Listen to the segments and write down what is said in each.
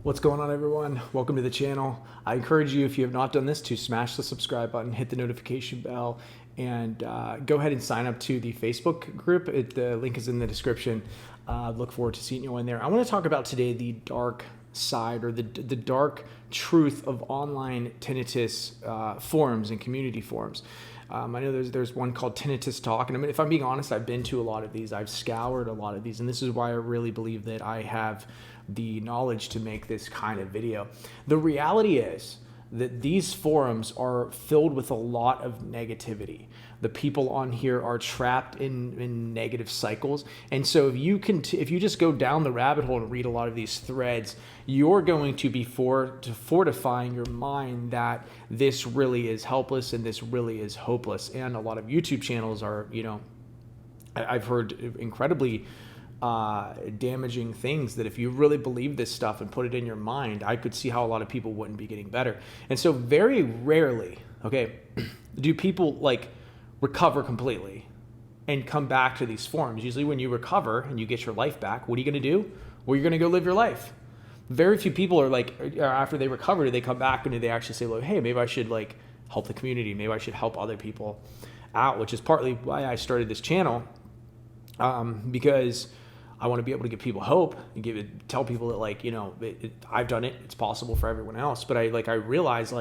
What's going on, everyone? Welcome to the channel. I encourage you, if you have not done this, to smash the subscribe button, hit the notification bell, and go ahead and sign up to the Facebook group. The link is in the description. Look forward to seeing you in there. I want to talk about today the dark side, or the dark truth of online tinnitus forums and community forums. I know there's one called Tinnitus.health, and I mean, if I'm being honest, I've been to a lot of these. I've scoured a lot of these, and this is why I really believe that I have the knowledge to make this kind of video. The reality is that these forums are filled with a lot of negativity. The people on here are trapped in negative cycles. And so if you just go down the rabbit hole and read a lot of these threads, you're going to be fortifying your mind that this really is helpless and this really is hopeless. And a lot of YouTube channels are, I've heard incredibly damaging things that if you really believe this stuff and put it in your mind, I could see how a lot of people wouldn't be getting better. And so very rarely, do people recover completely and come back to these forums. Usually when you recover and you get your life back, what are you going to do? Well, you're going to go live your life. Very few people are after they recover, do they come back and do they actually say, well, hey, maybe I should help the community. Maybe I should help other people out, which is partly why I started this channel, because I want to be able to give people hope and tell people that I've done it. It's possible for everyone else. But I realize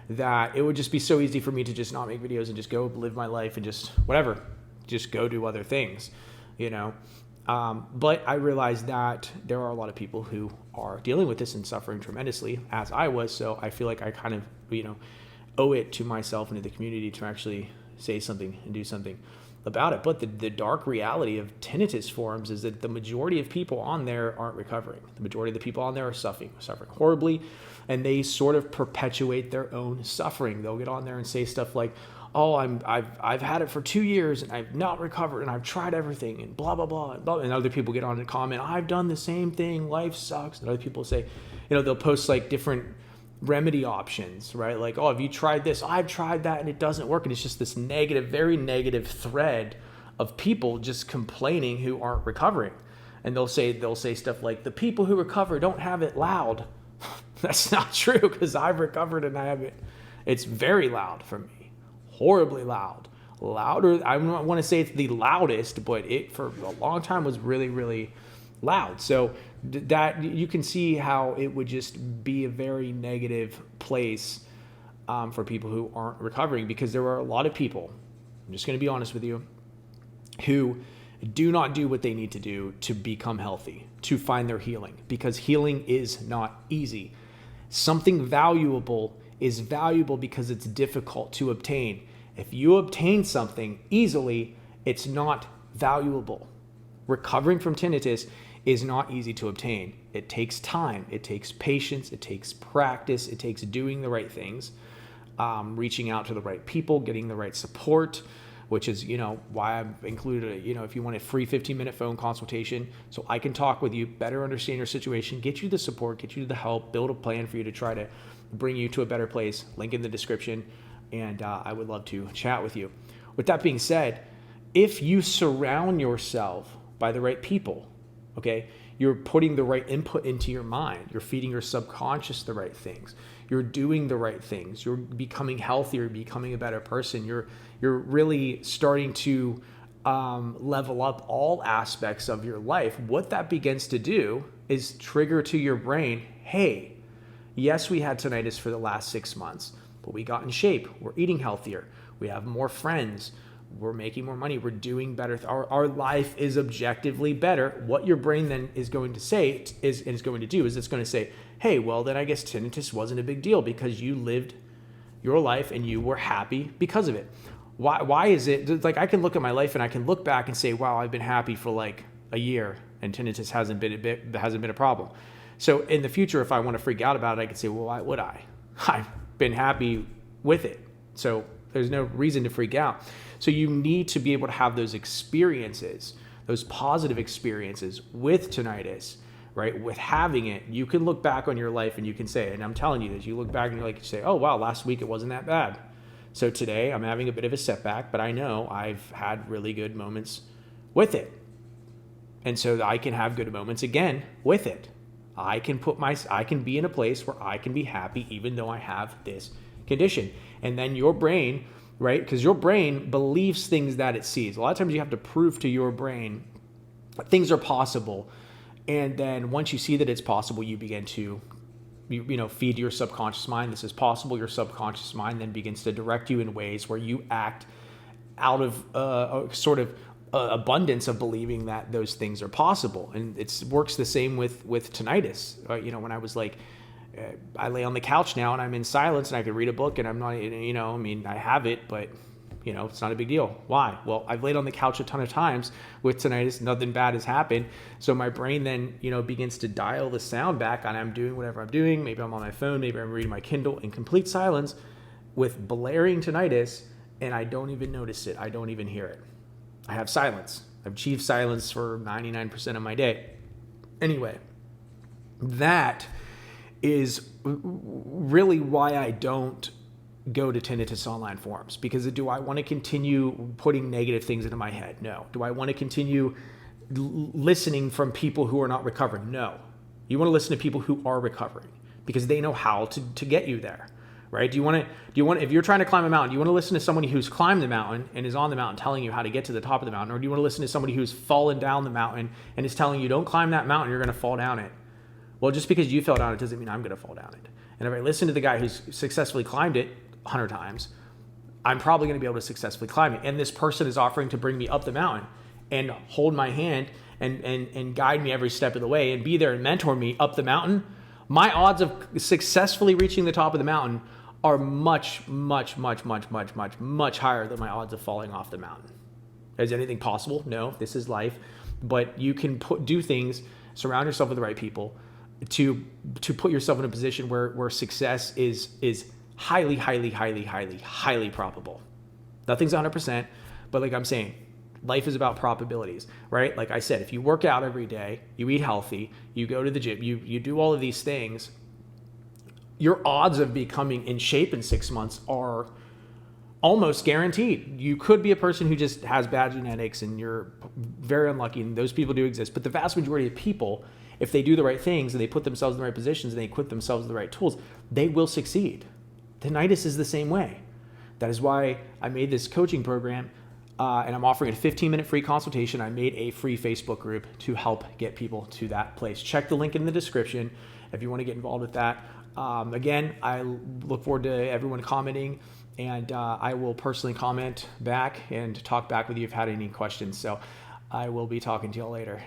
that it would just be so easy for me to just not make videos and just go live my life and just go do other things, But I realized that there are a lot of people who are dealing with this and suffering tremendously, as I was. So I feel like I kind of, owe it to myself and to the community to actually say something and do something about it. But the dark reality of tinnitus forums is that the majority of people on there aren't recovering. The majority of the people on there are suffering horribly, and they sort of perpetuate their own suffering. They'll get on there and say stuff like, "Oh, I've had it for 2 years and I've not recovered, and I've tried everything and blah blah blah and blah." And other people get on and comment, "I've done the same thing. Life sucks." And other people say, they'll post different remedy options, right? Like, "Oh, have you tried this? I've tried that and it doesn't work." And it's just this very negative thread of people just complaining who aren't recovering. And they'll say stuff like, "The people who recover don't have it loud." That's not true, because I've recovered and I have it. It's very loud for me, horribly loud, louder. I don't want to say it's the loudest, but it for a long time was really, really loud. So that you can see how it would just be a very negative place for people who aren't recovering, because there are a lot of people, I'm just going to be honest with you, who do not do what they need to do to become healthy, to find their healing, because healing is not easy. Something valuable is valuable because it's difficult to obtain. If you obtain something easily, it's not valuable. Recovering from tinnitus is not easy to obtain. It takes time, it takes patience, it takes practice, it takes doing the right things, reaching out to the right people, getting the right support, which is, why I've included, if you want a free 15-minute phone consultation so I can talk with you, better understand your situation, get you the support, get you the help, build a plan for you to try to bring you to a better place. Link in the description, and I would love to chat with you. With that being said, if you surround yourself by the right people, you're putting the right input into your mind, you're feeding your subconscious the right things, you're doing the right things, you're becoming healthier, becoming a better person, you're really starting to level up all aspects of your life. What that begins to do is trigger to your brain, hey, yes, we had tinnitus for the last 6 months, but we got in shape, we're eating healthier, we have more friends, we're making more money, we're doing better, our life is objectively better. What your brain then is going to say is going to do is it's going to say, hey, well, then I guess tinnitus wasn't a big deal because you lived your life and you were happy because of it. Why is it I can look at my life and I can look back and say, wow, I've been happy for a year and tinnitus hasn't been a problem. So in the future, if I want to freak out about it, I could say, well, why would I? I've been happy with it. So there's no reason to freak out. So you need to be able to have those experiences, those positive experiences with tinnitus, right? With having it, you can look back on your life and you can say, and I'm telling you this, you look back and you say, oh, wow, last week it wasn't that bad. So today I'm having a bit of a setback, but I know I've had really good moments with it. And so I can have good moments again with it. I can be in a place where I can be happy even though I have this condition. And then your brain, right? Because your brain believes things that it sees. A lot of times you have to prove to your brain that things are possible. And then once you see that it's possible, you begin to feed your subconscious mind. This is possible. Your subconscious mind then begins to direct you in ways where you act out of a sort of abundance of believing that those things are possible. And it works the same with tinnitus. When I was like, I lay on the couch now and I'm in silence and I could read a book and I'm not, I have it, but it's not a big deal. Why? Well, I've laid on the couch a ton of times with tinnitus. Nothing bad has happened. So my brain then, begins to dial the sound back and I'm doing whatever I'm doing. Maybe I'm on my phone. Maybe I'm reading my Kindle in complete silence with blaring tinnitus, and I don't even notice it. I don't even hear it. I have silence. I've achieved silence for 99% of my day. Anyway, that is really why I don't go to tinnitus online forums. Because do I want to continue putting negative things into my head? No. Do I want to continue listening from people who are not recovering? No. You want to listen to people who are recovering because they know how to get you there, right? Do you want if you're trying to climb a mountain, do you want to listen to somebody who's climbed the mountain and is on the mountain telling you how to get to the top of the mountain? Or do you want to listen to somebody who's fallen down the mountain and is telling you, don't climb that mountain, you're going to fall down it? Well, just because you fell down it doesn't mean I'm going to fall down it. And if I listen to the guy who's successfully climbed it 100 times, I'm probably going to be able to successfully climb it. And this person is offering to bring me up the mountain and hold my hand and guide me every step of the way and be there and mentor me up the mountain. My odds of successfully reaching the top of the mountain are much, much, much, much, much, much, much higher than my odds of falling off the mountain. Is anything possible? No, this is life. But you can do things, surround yourself with the right people to put yourself in a position where success is highly, highly, highly, highly, highly probable. Nothing's 100%, but like I'm saying, life is about probabilities, right? Like I said, if you work out every day, you eat healthy, you go to the gym, you do all of these things, your odds of becoming in shape in 6 months are almost guaranteed. You could be a person who just has bad genetics and you're very unlucky, and those people do exist. But the vast majority of people, if they do the right things and they put themselves in the right positions and they equip themselves with the right tools, they will succeed. Tinnitus is the same way. That is why I made this coaching program and I'm offering a 15-minute free consultation. I made a free Facebook group to help get people to that place. Check the link in the description if you want to get involved with that. Again, I look forward to everyone commenting, and I will personally comment back and talk back with you if you had any questions. So I will be talking to you all later.